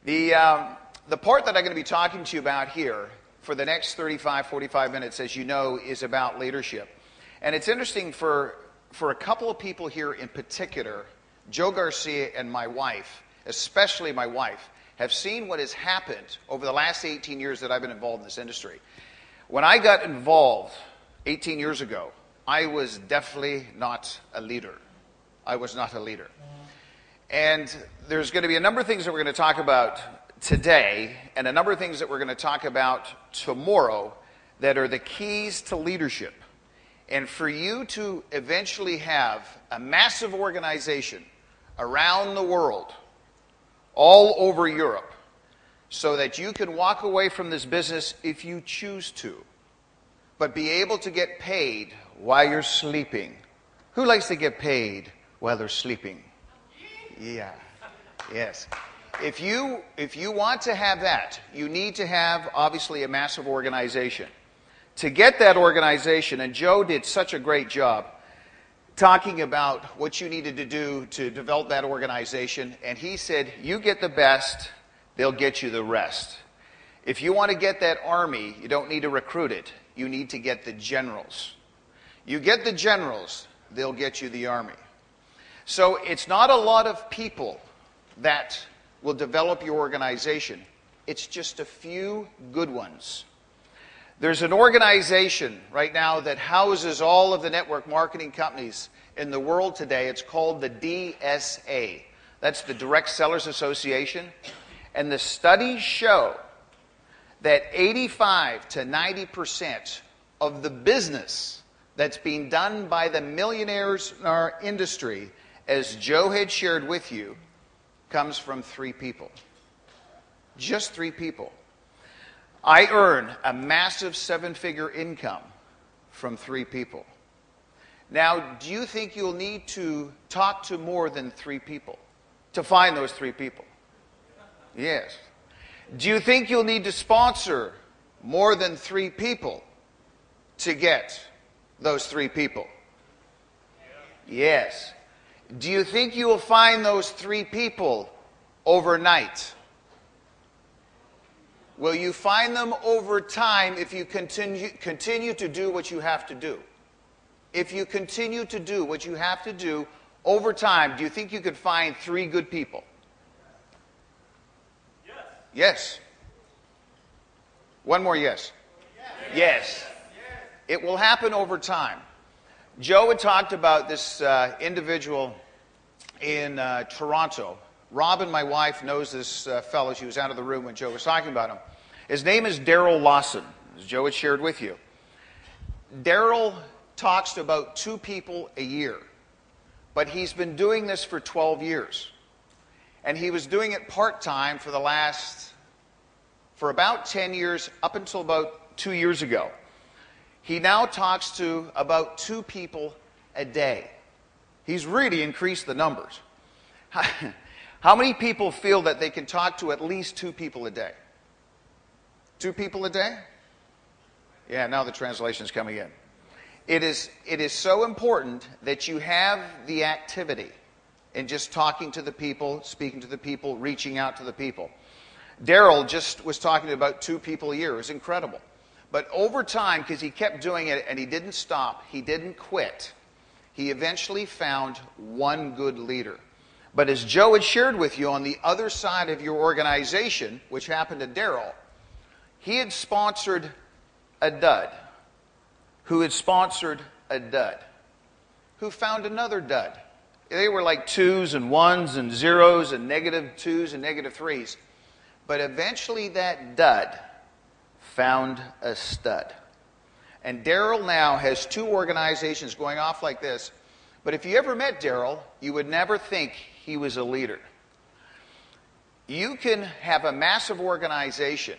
The part that I'm going to be talking to you about here for the next 35, 45 minutes, as you know, is about leadership. And it's interesting for a couple of people here in particular, Joe Garcia and my wife, especially my wife, have seen what has happened over the last 18 years that I've been involved in this industry. When I got involved 18 years ago, I was definitely not a leader. I was not a leader. And there's going to be a number of things that we're going to talk about today and a number of things that we're going to talk about tomorrow that are the keys to leadership. And for you to eventually have a massive organization around the world, all over Europe, so that you can walk away from this business if you choose to, but be able to get paid while you're sleeping. Who likes to get paid while they're sleeping? Yeah. Yes. If you want to have that, you need to have, obviously, a massive organization. To get that organization, and Joe did such a great job talking about what you needed to do to develop that organization, and he said, you get the best, they'll get you the rest. If you want to get that army, you don't need to recruit it. You need to get the generals. You get the generals, they'll get you the army. So it's not a lot of people that will develop your organization. It's just a few good ones. There's an organization right now that houses all of the network marketing companies in the world today. It's called the DSA. That's the Direct Sellers Association. And the studies show that 85 to 90% of the business that's being done by the millionaires in our industry, as Joe had shared with you, comes from 3 people. Just 3 people. I earn a massive 7-figure income from 3 people. Now, do you think you'll need to talk to more than 3 people to find those 3 people? Yes. Do you think you'll need to sponsor more than 3 people to get those 3 people? Yes. Do you think you will find those 3 people overnight? Will you find them over time if you continue to do what you have to do? If you continue to do what you have to do over time, do you think you could find 3 good people? Yes. Yes. One more yes. Yes. Yes. It will happen over time. Joe had talked about this individual in Toronto. Robin, my wife, knows this fellow. She was out of the room when Joe was talking about him. His name is Daryl Lawson, as Joe had shared with you. Daryl talks to about 2 people a year, but he's been doing this for 12 years. And he was doing it part-time for about 10 years, up until about 2 years ago. He now talks to about 2 people a day. He's really increased the numbers. How many people feel that they can talk to at least 2 people a day? 2 people a day? Yeah, now the translation's coming in. It is so important that you have the activity in just talking to the people, speaking to the people, reaching out to the people. Daryl just was talking to about 2 people a year. It was incredible. But over time, because he kept doing it and he didn't stop, he didn't quit, he eventually found 1 good leader. But as Joe had shared with you, on the other side of your organization, which happened to Daryl, he had sponsored a dud, who had sponsored a dud, who found another dud. They were like 2s and 1s and 0s and -2s and -3s. But eventually that dud found a stud. And Daryl now has 2 organizations going off like this. But if you ever met Daryl, you would never think he was a leader. You can have a massive organization,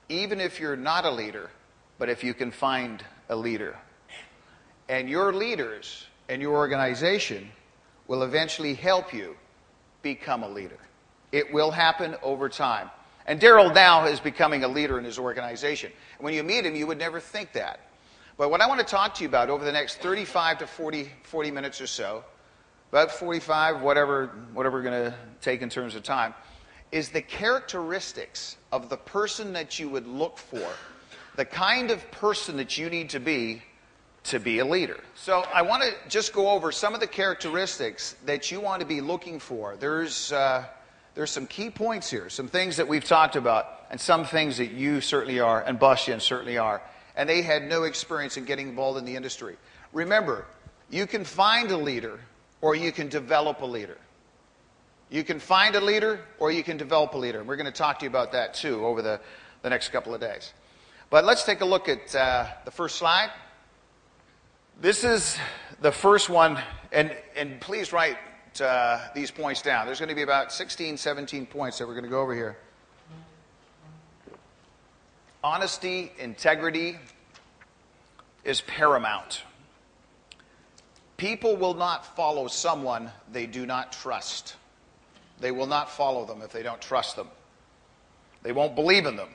even if you're not a leader, but if you can find a leader. And your leaders and your organization will eventually help you become a leader. It will happen over time. And Daryl now is becoming a leader in his organization. When you meet him, you would never think that. But what I want to talk to you about over the next 35 to 40 minutes or so, about 45, whatever we're going to take in terms of time, is the characteristics of the person that you would look for, the kind of person that you need to be a leader. So I want to just go over some of the characteristics that you want to be looking for. There's some key points here, some things that we've talked about, and some things that you certainly are, and Bastian certainly are, and they had no experience in getting involved in the industry. Remember, you can find a leader, or you can develop a leader. You can find a leader, or you can develop a leader. And we're going to talk to you about that, too, over the next couple of days. But let's take a look at the first slide. This is the first one, and please write these points down. There's going to be about 16, 17 points that we're going to go over here. Honesty, integrity is paramount. People will not follow someone they do not trust. They will not follow them if they don't trust them. They won't believe in them.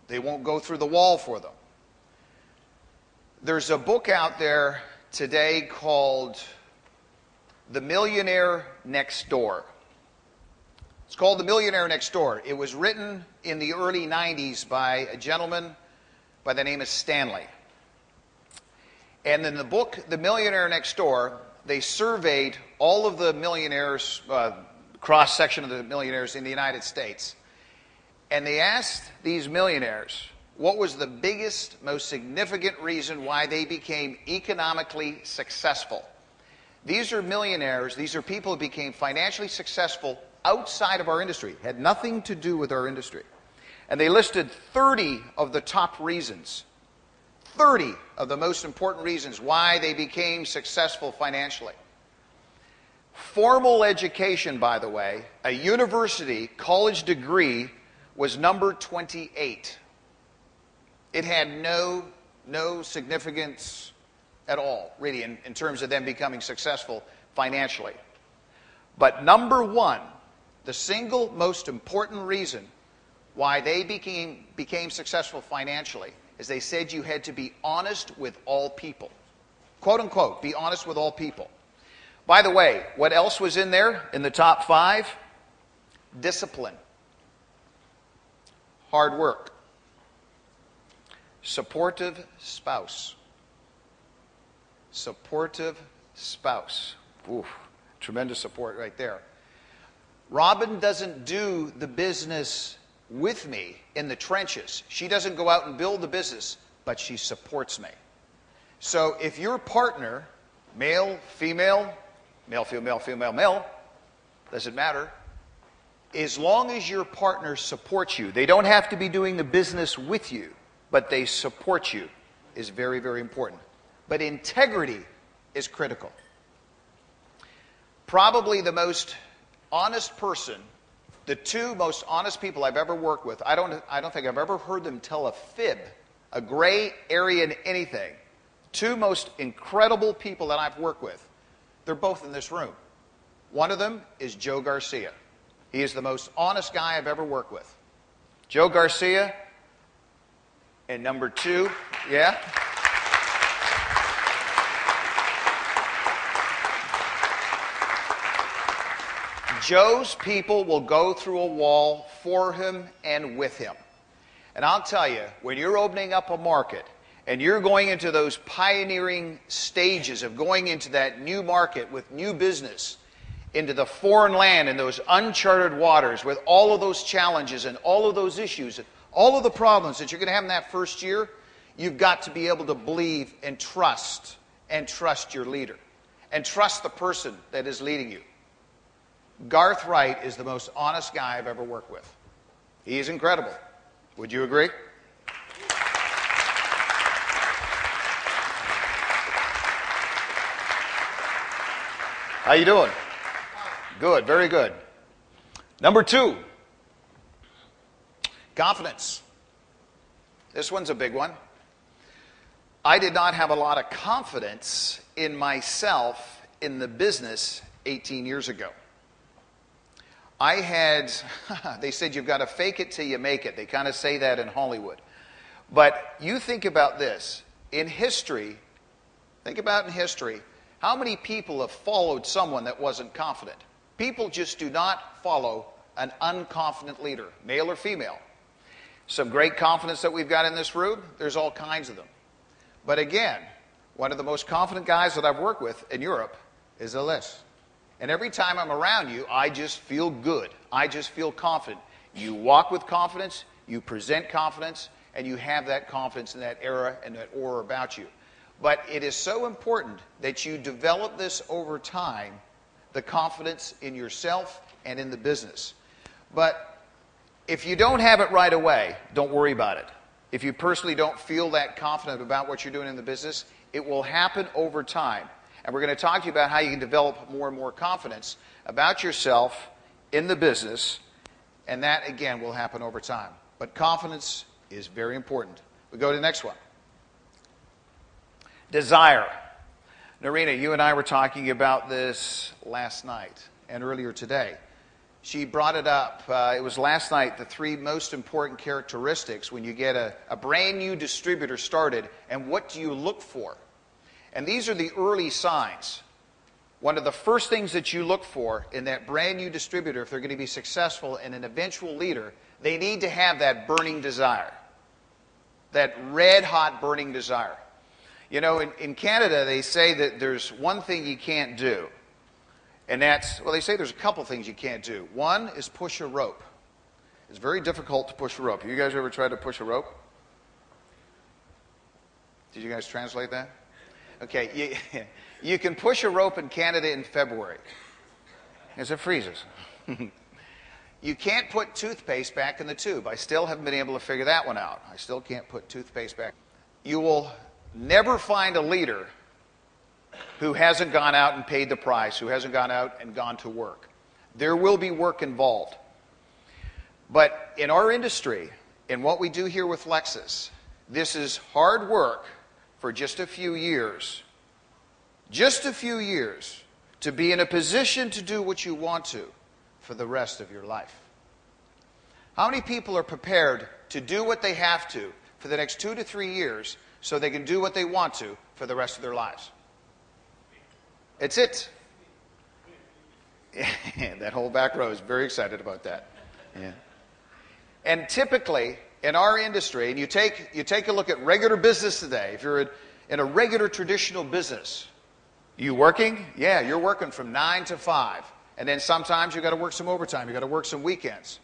They won't go through the wall for them. There's a book out there today called The Millionaire Next Door. It's called The Millionaire Next Door. It was written in the early 90s by a gentleman by the name of Stanley. And in the book, The Millionaire Next Door, they surveyed all of the millionaires, cross-section of the millionaires in the United States. And they asked these millionaires what was the biggest, most significant reason why they became economically successful. These are millionaires, these are people who became financially successful outside of our industry, had nothing to do with our industry. And they listed 30 of the top reasons, 30 of the most important reasons why they became successful financially. Formal education, by the way, a university college degree was number 28. It had no significance at all, really, in terms of them becoming successful financially. But number one, the single most important reason why they became successful financially is they said you had to be honest with all people. Quote unquote, be honest with all people. By the way, what else was in there in the top 5? Discipline, hard work, supportive spouse. Supportive spouse. Oof, tremendous support right there. Robin doesn't do the business with me in the trenches. She doesn't go out and build the business, but she supports me. So if your partner, male, female, male, doesn't matter, as long as your partner supports you, they don't have to be doing the business with you, but they support you, is very, very important. But integrity is critical. Probably the most honest person, the two most honest people I've ever worked with, I don't think I've ever heard them tell a fib, a gray area in anything. Two most incredible people that I've worked with, they're both in this room. One of them is Joe Garcia. He is the most honest guy I've ever worked with. Joe Garcia. And number 2, yeah? Joe's people will go through a wall for him and with him. And I'll tell you, when you're opening up a market and you're going into those pioneering stages of going into that new market with new business, into the foreign land and those uncharted waters with all of those challenges and all of those issues, all of the problems that you're going to have in that first year, you've got to be able to believe and trust your leader and trust the person that is leading you. Garth Wright is the most honest guy I've ever worked with. He is incredible. Would you agree? How you doing? Good, very good. Number 2, confidence. This one's a big one. I did not have a lot of confidence in myself in the business 18 years ago. I had, they said you've got to fake it till you make it. They kind of say that in Hollywood. But you think about this. In history, think about in history, how many people have followed someone that wasn't confident? People just do not follow an unconfident leader, male or female. Some great confidence that we've got in this room, there's all kinds of them. But again, one of the most confident guys that I've worked with in Europe is Alyssa. And every time I'm around you, I just feel good. I just feel confident. You walk with confidence, you present confidence, and you have that confidence in that era and that aura about you. But it is so important that you develop this over time, the confidence in yourself and in the business. But if you don't have it right away, don't worry about it. If you personally don't feel that confident about what you're doing in the business, it will happen over time. And we're going to talk to you about how you can develop more and more confidence about yourself in the business. And that, again, will happen over time. But confidence is very important. We go to the next one. Desire. Narina, you and I were talking about this last night and earlier today. She brought it up. It was last night, the 3 most important characteristics when you get a brand new distributor started, and what do you look for? And these are the early signs. One of the first things that you look for in that brand new distributor, if they're going to be successful and an eventual leader, they need to have that burning desire. That red-hot burning desire. You know, in Canada, they say that there's one thing you can't do. And that's, well, they say there's a couple things you can't do. One is push a rope. It's very difficult to push a rope. You guys ever tried to push a rope? Did you guys translate that? Okay, you can push a rope in Canada in February as it freezes. You can't put toothpaste back in the tube. I still haven't been able to figure that one out. I still can't put toothpaste back. You will never find a leader who hasn't gone out and paid the price, who hasn't gone out and gone to work. There will be work involved. But in our industry, in what we do here with Lexus, this is hard work for just a few years. Just a few years to be in a position to do what you want to for the rest of your life. How many people are prepared to do what they have to for the next 2 to 3 years so they can do what they want to for the rest of their lives? It's it. That whole back row is very excited about that. Yeah. And typically, in our industry, and you take a look at regular business today, if you're in a regular traditional business, you working? Yeah, you're working from 9 to 5. And then sometimes you've got to work some overtime. You've got to work some weekends.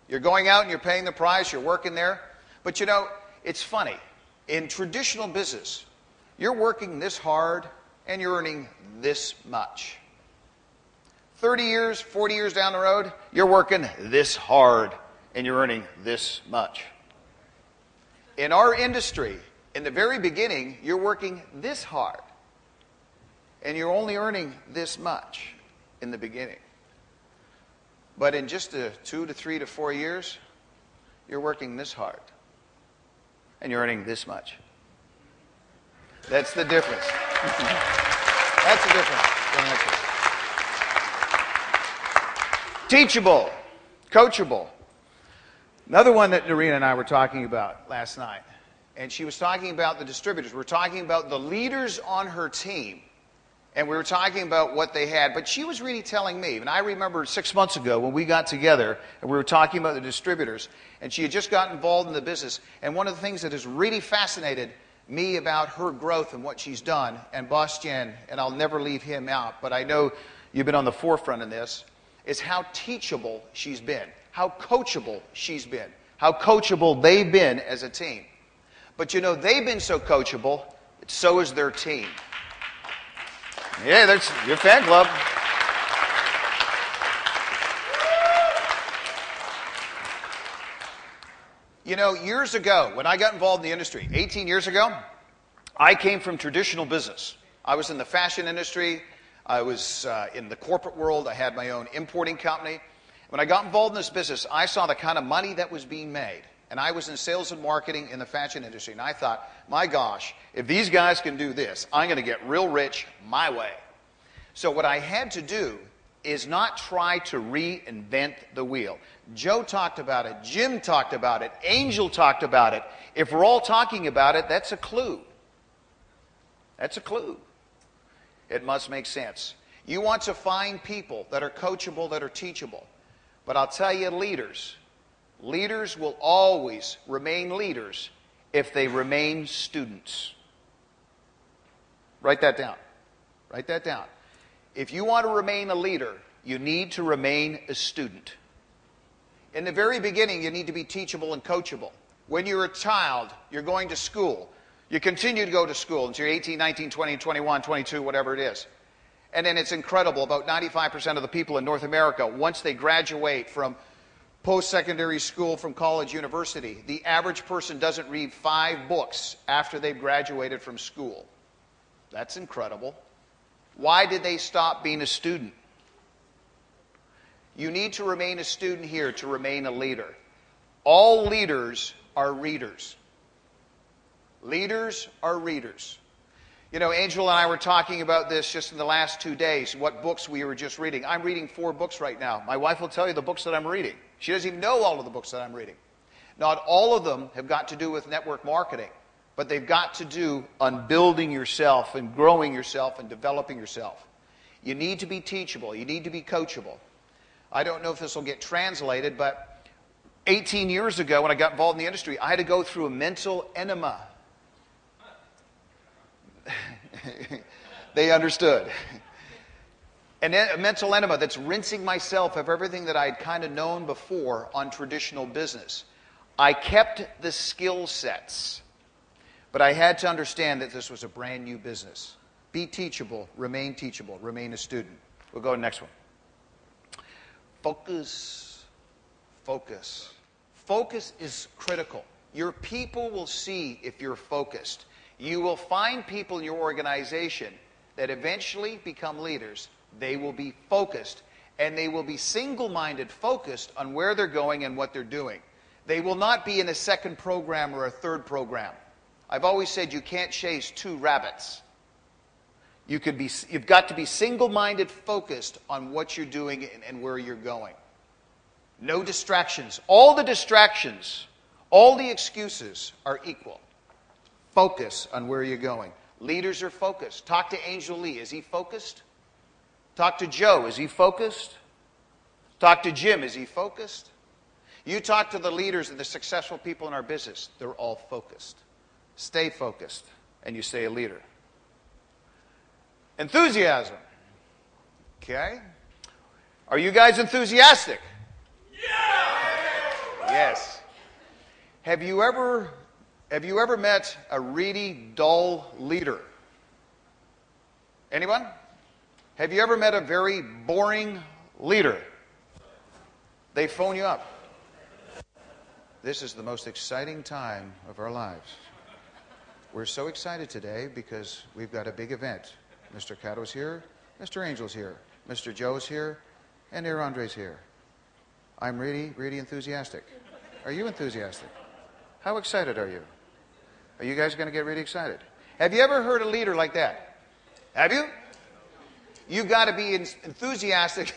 You're going out and you're paying the price. You're working there. But you know, it's funny. In traditional business, you're working this hard and you're earning this much. 30 years, 40 years down the road, you're working this hard and you're earning this much. In our industry, in the very beginning, you're working this hard and you're only earning this much in the beginning. But in just 2 to 3 to 4 years, you're working this hard and you're earning this much. That's the difference. That's the difference. Teachable, coachable. Another one that Narina and I were talking about last night, and she was talking about the distributors. We're talking about the leaders on her team, and we were talking about what they had. But she was really telling me, and I remember 6 months ago when we got together and we were talking about the distributors, and she had just gotten involved in the business. And one of the things that has really fascinated me about her growth and what she's done, and Boss Jen, and I'll never leave him out, but I know you've been on the forefront in this, is how teachable she's been, how coachable she's been, how coachable they've been as a team. But you know, they've been so coachable, so is their team. Yeah, that's your fan club. You know, years ago, when I got involved in the industry, 18 years ago, I came from traditional business. I was in the fashion industry. I was in the corporate world. I had my own importing company. When I got involved in this business, I saw the kind of money that was being made. And I was in sales and marketing in the fashion industry. And I thought, my gosh, if these guys can do this, I'm going to get real rich my way. So what I had to do is not try to reinvent the wheel. Joe talked about it. Jim talked about it. Angel talked about it. If we're all talking about it, that's a clue. That's a clue. It must make sense. You want to find people that are coachable, that are teachable. But But I'll tell you, leaders will always remain leaders if they remain students. Write that down. Write that down. If you want to remain a leader, you need to remain a student. In the very beginning, you need to be teachable and coachable. When you're a child, you're going to school. You continue to go to school until you're 18, 19, 20, 21, 22, whatever it is. And then it's incredible. About 95% of the people in North America, once they graduate from post-secondary school, from college, university, the average person doesn't read 5 books after they've graduated from school. That's incredible. Why did they stop being a student? You need to remain a student here to remain a leader. All leaders are readers. Leaders are readers. You know, Angel and I were talking about this just in the last 2 days, what books we were just reading. I'm reading 4 books right now. My wife will tell you the books that I'm reading. She doesn't even know all of the books that I'm reading. Not all of them have got to do with network marketing, but they've got to do on building yourself and growing yourself and developing yourself. You need to be teachable. You need to be coachable. I don't know if this will get translated, but 18 years ago when I got involved in the industry, I had to go through a mental enema. They understood. And a mental enema that's rinsing myself of everything that I'd kind of known before on traditional business. I kept the skill sets, but I had to understand that this was a brand new business. Be teachable, remain a student. We'll go to the next one. Focus. Focus. Focus is critical. Your people will see if you're focused. You will find people in your organization that eventually become leaders. They will be focused, and they will be single-minded focused on where they're going and what they're doing. They will not be in a second program or a third program. I've always said you can't chase 2 rabbits. You've got to be single-minded focused on what you're doing and where you're going. No distractions. All the distractions, all the excuses are equal. Focus on where you're going. Leaders are focused. Talk to Angel Lee. Is he focused? Talk to Joe. Is he focused? Talk to Jim. Is he focused? You talk to the leaders and the successful people in our business. They're all focused. Stay focused, and you stay a leader. Enthusiasm. Okay? Are you guys enthusiastic? Yes. Have you ever met a really dull leader? Anyone? Have you ever met a very boring leader? They phone you up. This is the most exciting time of our lives. We're so excited today because we've got a big event. Mr. Catto's here, Mr. Angel's here, Mr. Joe's here, and Air Andre's here. I'm really, really enthusiastic. Are you enthusiastic? How excited are you? Are you guys going to get really excited? Have you ever heard a leader like that? Have you? You've got to be enthusiastic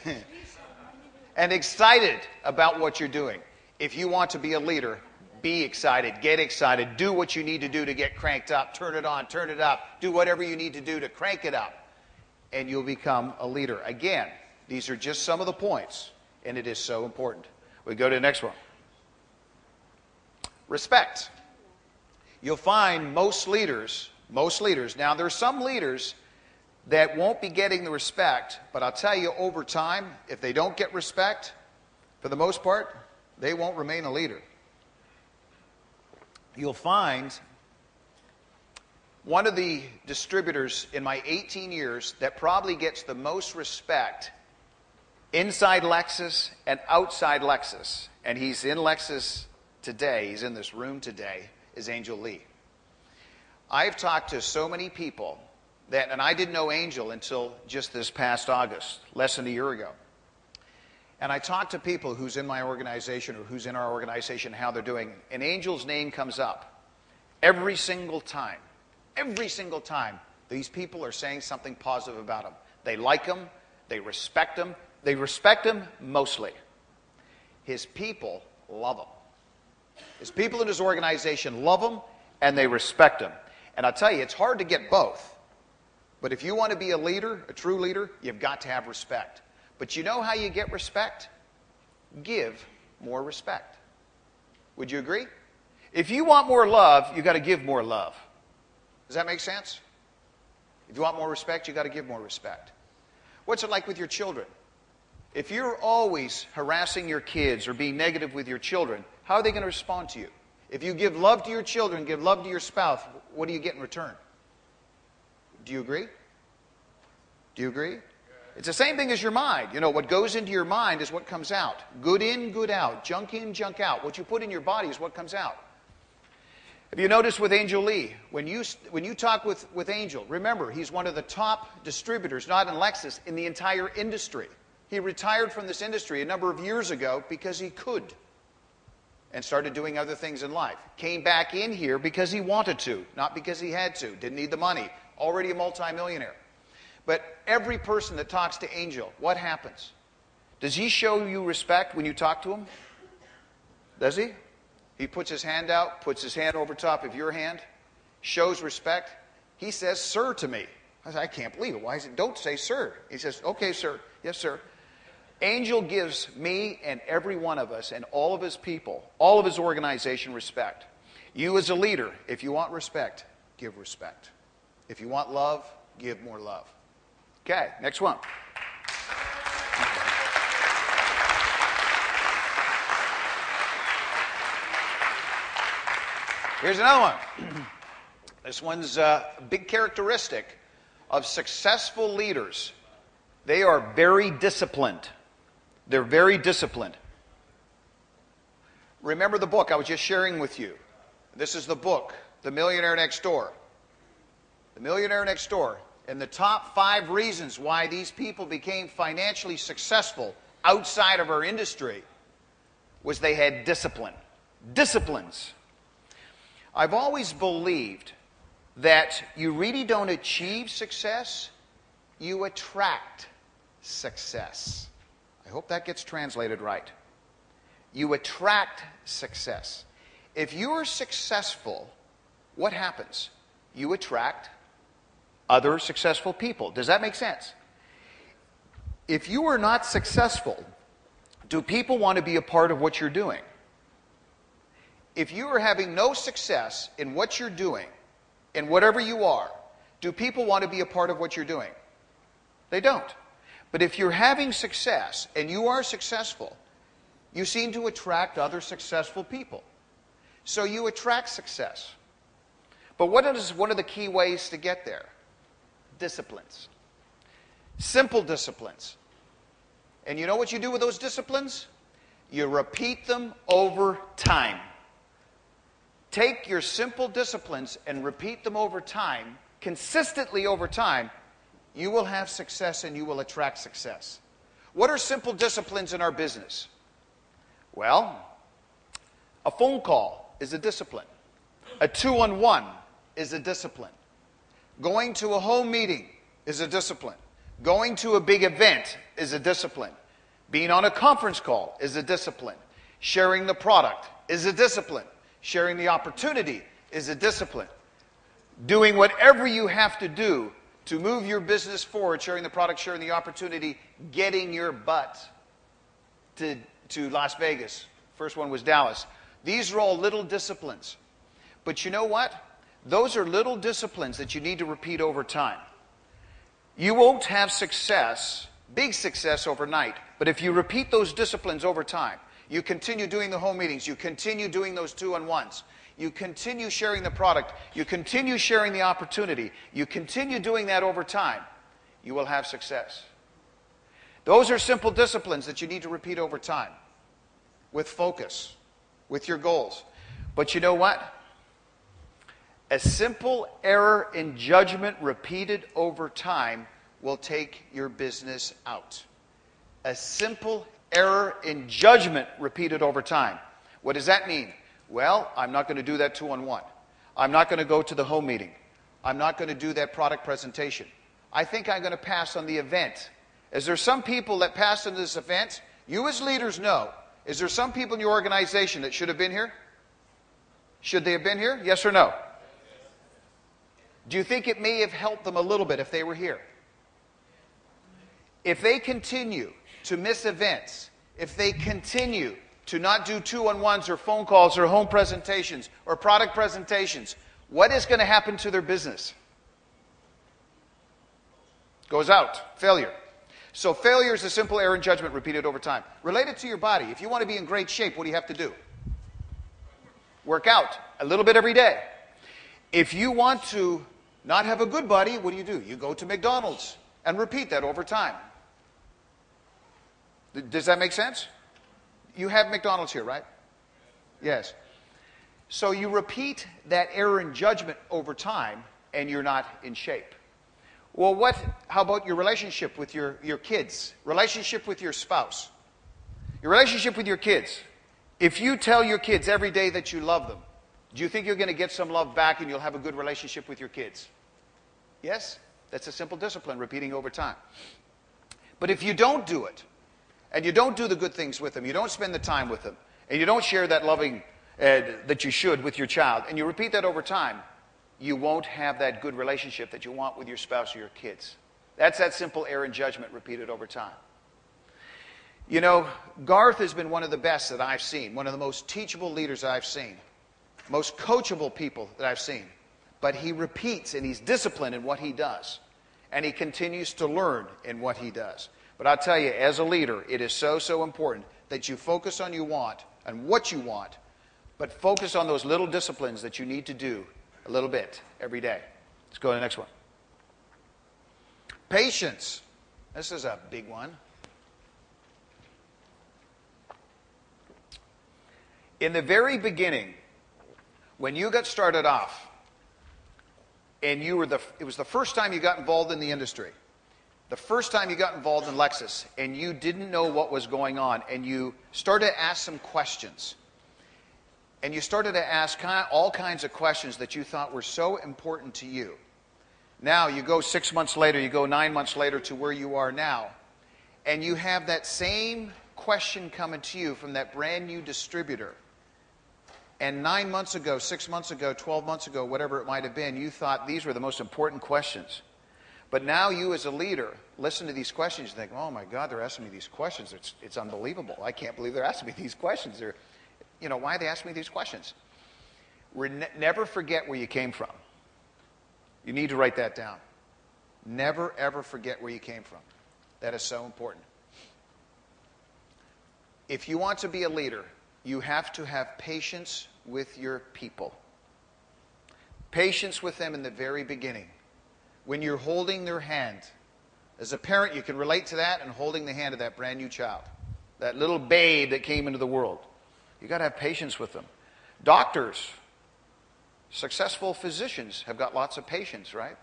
and excited about what you're doing. If you want to be a leader, be excited, get excited, do what you need to do to get cranked up, turn it on, turn it up, do whatever you need to do to crank it up, and you'll become a leader. Again, these are just some of the points, and it is so important. We go to the next one. Respect. You'll find most leaders, now there's some leaders that won't be getting the respect, but I'll tell you over time, if they don't get respect, for the most part, they won't remain a leader. You'll find one of the distributors in my 18 years that probably gets the most respect inside Lexus and outside Lexus, and he's in Lexus today, he's in this room today, is Angel Lee. I've talked to so many people that, and I didn't know Angel until just this past August, less than a year ago. And I talk to people who's in my organization or who's in our organization, how they're doing, and Angel's name comes up every single time. Every single time, these people are saying something positive about him. They like him. They respect him. They respect him mostly. His people love him. His people in his organization love him, and they respect him. And I'll tell you, it's hard to get both. But if you want to be a leader, a true leader, you've got to have respect. But you know how you get respect? give more respect. Would you agree? If you want more love, you've got to give more love. Does that make sense? If you want more respect, you've got to give more respect. What's it like with your children? If you're always harassing your kids or being negative with your children, how are they going to respond to you? If you give love to your children, give love to your spouse, what do you get in return? Do you agree? Do you agree? It's the same thing as your mind. You know, what goes into your mind is what comes out. Good in, good out. Junk in, junk out. What you put in your body is what comes out. Have you noticed with Angel Lee, when you talk with Angel, remember, he's one of the top distributors, not in Lexus, in the entire industry. He retired from this industry a number of years ago because he could and started doing other things in life. Came back in here because he wanted to, not because he had to. Didn't need the money. Already a multimillionaire. But every person that talks to Angel, what happens? Does he show you respect when you talk to him? Does he? He puts his hand out, puts his hand over top of your hand, shows respect. He says, sir, to me. I said, I can't believe it. Why is it? Don't say sir. He says, okay, sir. Yes, sir. Angel gives me and every one of us and all of his people, all of his organization respect. You as a leader, if you want respect, give respect. If you want love, give more love. Okay, next one. Here's another one. This one's a big characteristic of successful leaders. They are very disciplined. They're very disciplined. Remember the book I was just sharing with you. This is the book, The Millionaire Next Door. The Millionaire Next Door. And the top 5 reasons why these people became financially successful outside of our industry was they had discipline. Disciplines. I've always believed that you really don't achieve success, you attract success. I hope that gets translated right. You attract success. If you are successful, what happens? You attract other successful people. Does that make sense? If you are not successful, do people want to be a part of what you're doing? If you are having no success in what you're doing, in whatever you are, do people want to be a part of what you're doing? They don't. But if you're having success and you are successful, you seem to attract other successful people. So you attract success. But what is one of the key ways to get there? Disciplines. Simple disciplines. And you know what you do with those disciplines? You repeat them over time. Take your simple disciplines and repeat them over time, consistently over time, you will have success and you will attract success. What are simple disciplines in our business? Well, a phone call is a discipline. A 2-on-1 is a discipline. Going to a home meeting is a discipline. Going to a big event is a discipline. Being on a conference call is a discipline. Sharing the product is a discipline. Sharing the opportunity is a discipline. Doing whatever you have to do to move your business forward, sharing the product, sharing the opportunity, getting your butt to Las Vegas. First one was Dallas. These are all little disciplines. But you know what? Those are little disciplines that you need to repeat over time. You won't have success, big success overnight, but if you repeat those disciplines over time, you continue doing the home meetings, you continue doing those 2-on-1s, you continue sharing the product, you continue sharing the opportunity, you continue doing that over time, you will have success. Those are simple disciplines that you need to repeat over time with focus, with your goals. But you know what? A simple error in judgment repeated over time will take your business out. A simple error in judgment repeated over time. What does that mean? Well, I'm not going to do that 2-on-1. I'm not going to go to the home meeting. I'm not going to do that product presentation. I think I'm going to pass on the event. Is there some people that passed on this event? You as leaders know. Is there some people in your organization that should have been here? Should they have been here? Yes or no? Do you think it may have helped them a little bit if they were here? If they continue to miss events, if they continue to not do two-on-ones or phone calls or home presentations or product presentations, what is going to happen to their business? Goes out. Failure. So failure is a simple error in judgment repeated over time. Related to your body, if you want to be in great shape, what do you have to do? Work out a little bit every day. If you want to not have a good body, what do? You go to McDonald's and repeat that over time. Does that make sense? You have McDonald's here, right? Yes. So you repeat that error in judgment over time, and you're not in shape. Well, how about your relationship with your kids? Relationship with your spouse? Your relationship with your kids. If you tell your kids every day that you love them, do you think you're going to get some love back and you'll have a good relationship with your kids? Yes? That's a simple discipline, repeating over time. But if you don't do it, and you don't do the good things with them, you don't spend the time with them, and you don't share that loving that you should with your child, and you repeat that over time, you won't have that good relationship that you want with your spouse or your kids. That's that simple error in judgment repeated over time. You know, Garth has been one of the best that I've seen, one of the most teachable leaders I've seen, most coachable people that I've seen. But he repeats and he's disciplined in what he does. And he continues to learn in what he does. But I'll tell you, as a leader, it is so, so important that you focus on what you want, but focus on those little disciplines that you need to do a little bit every day. Let's go to the next one. Patience. This is a big one. In the very beginning, when you got started off, and it was the first time you got involved in the industry, the first time you got involved in Lexus, and you didn't know what was going on, and you started to ask some questions. And you started to ask all kinds of questions that you thought were so important to you. Now you go 6 months later, you go 9 months later to where you are now, and you have that same question coming to you from that brand new distributor. And 9 months ago, 6 months ago, 12 months ago, whatever it might have been, you thought these were the most important questions. But now you as a leader listen to these questions and think, oh my God, they're asking me these questions. It's unbelievable. I can't believe they're asking me these questions. Why are they asking me these questions? Never forget where you came from. You need to write that down. Never, ever forget where you came from. That is so important. If you want to be a leader, you have to have patience with your people. Patience with them in the very beginning. When you're holding their hand. As a parent, you can relate to that and holding the hand of that brand new child. That little babe that came into the world. You've got to have patience with them. Doctors, successful physicians have got lots of patience, right?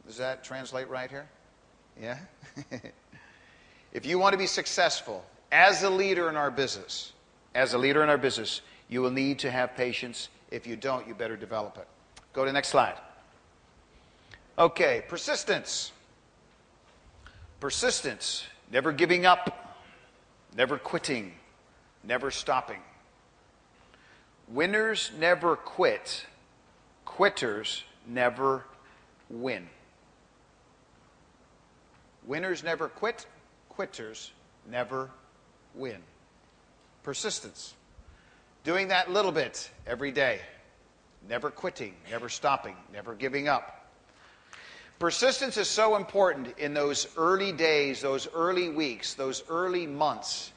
Does that translate right here? Yeah? If you want to be successful as a leader in our business, you will need to have patience. If you don't, you better develop it. Go to the next slide. Okay, persistence. Persistence, never giving up, never quitting, never stopping. Winners never quit. Quitters never win. Winners never quit. Quitters never win. Persistence. Doing that little bit every day. Never quitting, never stopping, never giving up. Persistence is so important in those early days, those early weeks, those early months.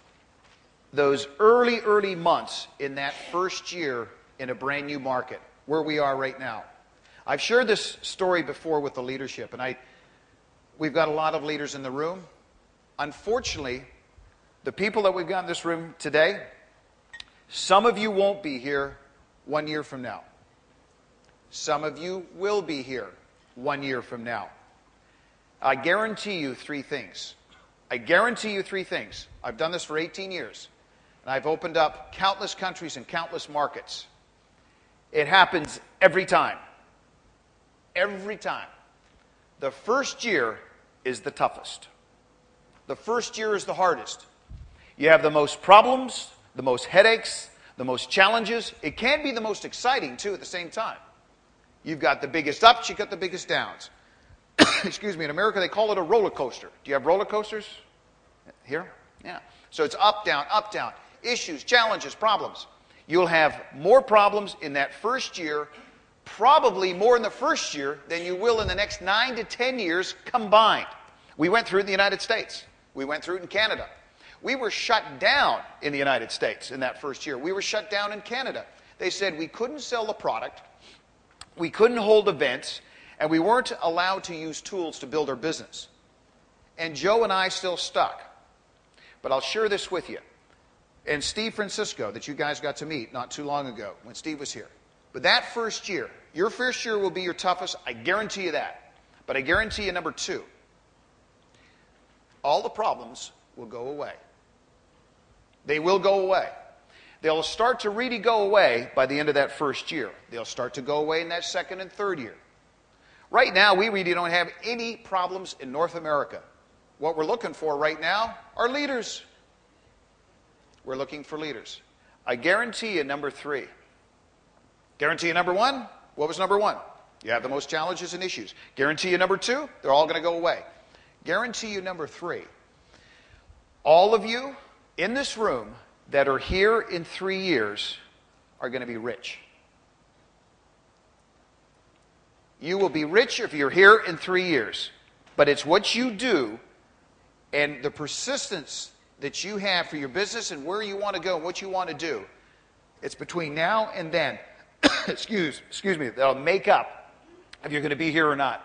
Those early months in that first year in a brand new market, where we are right now. I've shared this story before with the leadership, and we've got a lot of leaders in the room. Unfortunately, the people that we've got in this room today, some of you won't be here 1 year from now. Some of you will be here 1 year from now. I guarantee you 3 things. I guarantee you 3 things. I've done this for 18 years. And I've opened up countless countries and countless markets. It happens every time. Every time. The first year is the toughest. The first year is the hardest. You have the most problems, the most headaches, the most challenges. It can be the most exciting, too, at the same time. You've got the biggest ups, you've got the biggest downs. Excuse me, in America they call it a roller coaster. Do you have roller coasters here? Yeah. So it's up, down, issues, challenges, problems. You'll have more problems in that first year, probably more in the first year than you will in the next 9 to 10 years combined. We went through it in the United States. We went through it in Canada. We were shut down in the United States in that first year. We were shut down in Canada. They said we couldn't sell the product, we couldn't hold events, and we weren't allowed to use tools to build our business. And Joe and I still stuck. But I'll share this with you. And Steve Francisco, that you guys got to meet not too long ago when Steve was here. But that first year, your first year will be your toughest. I guarantee you that. But I guarantee you number 2, all the problems will go away. They will go away. They'll start to really go away by the end of that first year. They'll start to go away in that second and third year. Right now, we really don't have any problems in North America. What we're looking for right now are leaders. We're looking for leaders. I guarantee you number 3. Guarantee you number 1. What was number 1? You have the most challenges and issues. Guarantee you number 2. They're all going to go away. Guarantee you number 3. All of you in this room that are here in 3 years are going to be rich. You will be rich if you're here in 3 years. But it's what you do and the persistence that you have for your business and where you want to go and what you want to do. It's between now and then, excuse me, that'll make up if you're going to be here or not.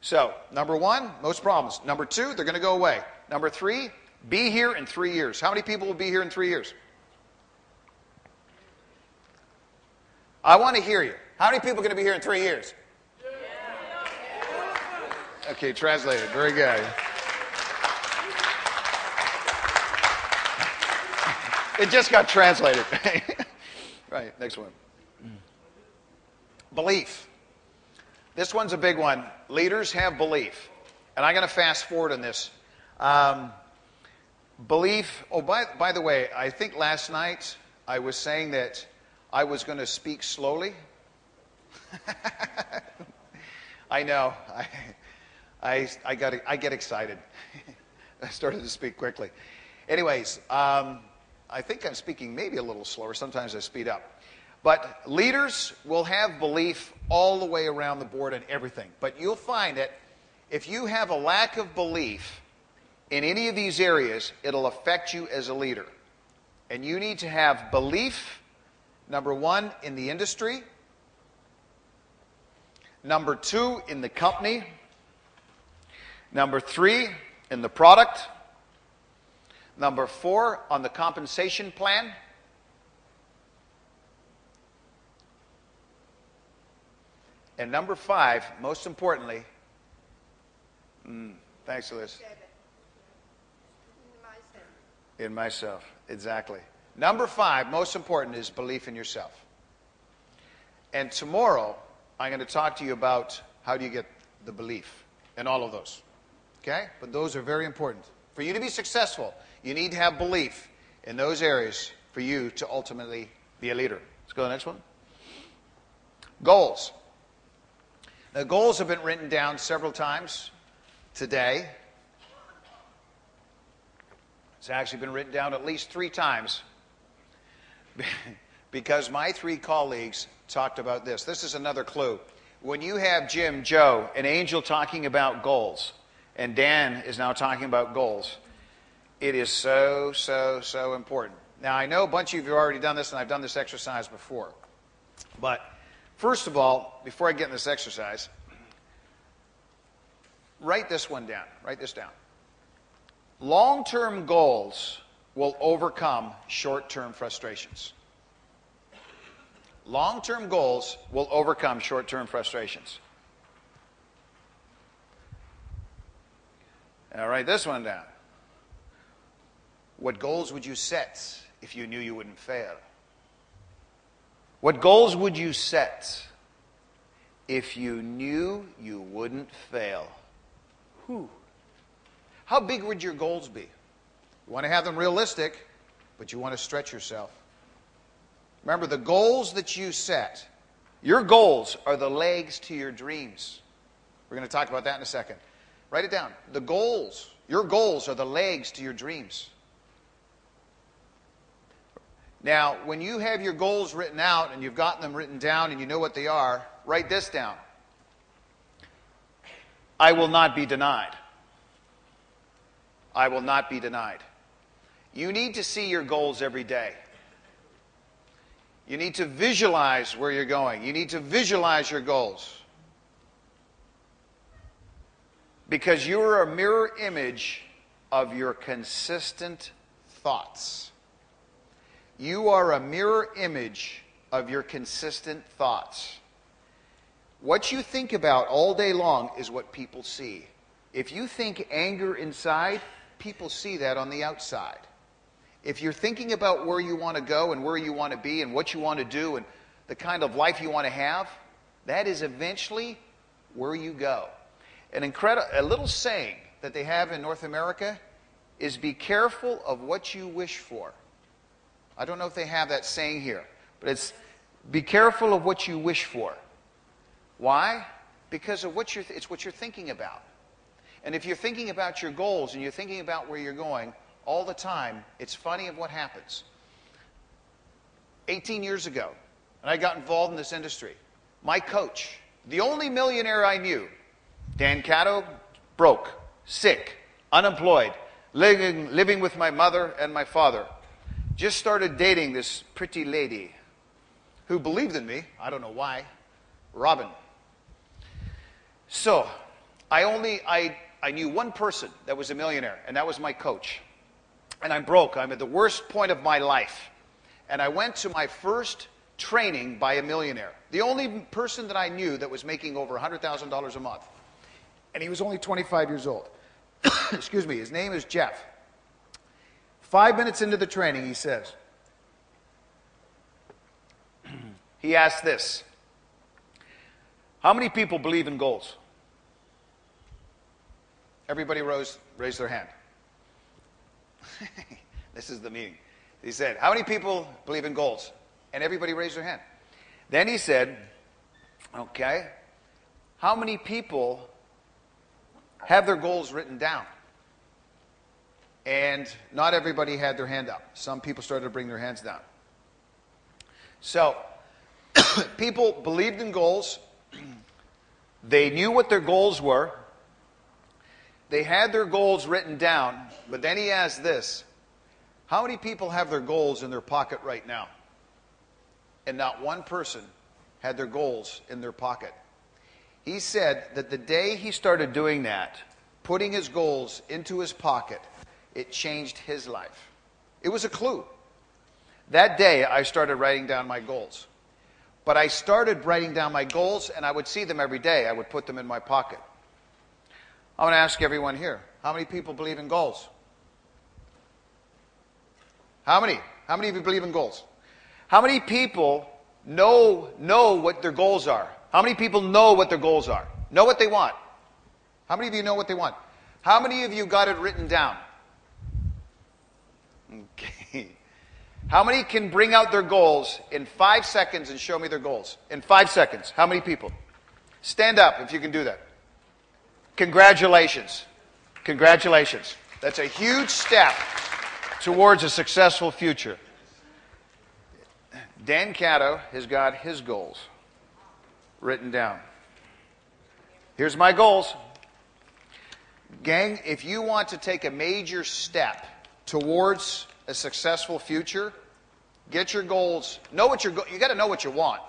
So, number 1, most problems. Number 2, they're going to go away. Number 3, be here in 3 years. How many people will be here in 3 years? I want to hear you. How many people are going to be here in 3 years? Okay, translated. Very good. It just got translated. Right, next one. Belief. This one's a big one. Leaders have belief. And I'm going to fast forward on this. Belief. Oh, by the way, I think last night I was saying that I was going to speak slowly. I know. I get excited. I started to speak quickly. Anyways, I think I'm speaking maybe a little slower. Sometimes I speed up. But leaders will have belief all the way around the board and everything. But you'll find that if you have a lack of belief in any of these areas, it'll affect you as a leader. And you need to have belief, number 1, in the industry. Number 2, in the company. Number 3, in the product. Number 4, on the compensation plan. And number 5, most importantly, thanks, Liz. In myself, exactly. Number 5, most important, is belief in yourself. And tomorrow, I'm going to talk to you about how do you get the belief in all of those. Okay? But those are very important. For you to be successful, you need to have belief in those areas for you to ultimately be a leader. Let's go to the next one. Goals. The goals have been written down several times today. It's actually been written down at least 3 times because my 3 colleagues talked about this. This is another clue. When you have Jim, Joe, and Angel talking about goals, and Dan is now talking about goals, it is so, so, so important. Now, I know a bunch of you have already done this, and I've done this exercise before. But first of all, before I get in this exercise, write this one down. Write this down. Long-term goals will overcome short-term frustrations. Long-term goals will overcome short-term frustrations. Now write this one down. What goals would you set if you knew you wouldn't fail? What goals would you set if you knew you wouldn't fail? Whew. How big would your goals be? You want to have them realistic, but you want to stretch yourself. Remember, the goals that you set, your goals are the legs to your dreams. We're going to talk about that in a second. Write it down. The goals, your goals are the legs to your dreams. Now, when you have your goals written out and you've gotten them written down and you know what they are, write this down. I will not be denied. I will not be denied. You need to see your goals every day. You need to visualize where you're going. You need to visualize your goals. Because you are a mirror image of your consistent thoughts. You are a mirror image of your consistent thoughts. What you think about all day long is what people see. If you think anger inside, people see that on the outside. If you're thinking about where you want to go and where you want to be and what you want to do and the kind of life you want to have, that is eventually where you go. A little saying that they have in North America is be careful of what you wish for. I don't know if they have that saying here, but it's be careful of what you wish for. Why? Because of it's what you're thinking about. And if you're thinking about your goals and you're thinking about where you're going all the time, it's funny of what happens. 18 years ago, and I got involved in this industry, my coach, the only millionaire I knew, Dan Catto, broke, sick, unemployed, living with my mother and my father, just started dating this pretty lady who believed in me. I don't know why. Robin. So, I knew one person that was a millionaire, and that was my coach. And I'm broke. I'm at the worst point of my life. And I went to my first training by a millionaire. The only person that I knew that was making over $100,000 a month. And he was only 25 years old. Excuse me. His name is Jeff. 5 minutes into the training, he says, he asked this, how many people believe in goals? Everybody raised their hand. This is the meeting. He said, how many people believe in goals? And everybody raised their hand. Then he said, okay, how many people have their goals written down? And not everybody had their hand up. Some people started to bring their hands down. So, people believed in goals. They knew what their goals were. They had their goals written down. But then he asked this, how many people have their goals in their pocket right now? And not one person had their goals in their pocket. He said that the day he started doing that, putting his goals into his pocket, it changed his life. It was a clue. That day, I started writing down my goals. But I started writing down my goals, and I would see them every day. I would put them in my pocket. I want to ask everyone here, how many people believe in goals? How many? How many of you believe in goals? How many people know what their goals are? How many people know what their goals are? Know what they want? How many of you know what they want? How many of you got it written down? Okay. How many can bring out their goals in 5 seconds and show me their goals? In 5 seconds. How many people? Stand up if you can do that. Congratulations. Congratulations. That's a huge step towards a successful future. Dan Catto has got his goals written down. Here's my goals. Gang, if you want to take a major step towards a successful future, get your goals. Know what you got to know what you want.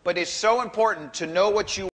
But it's so important to know what you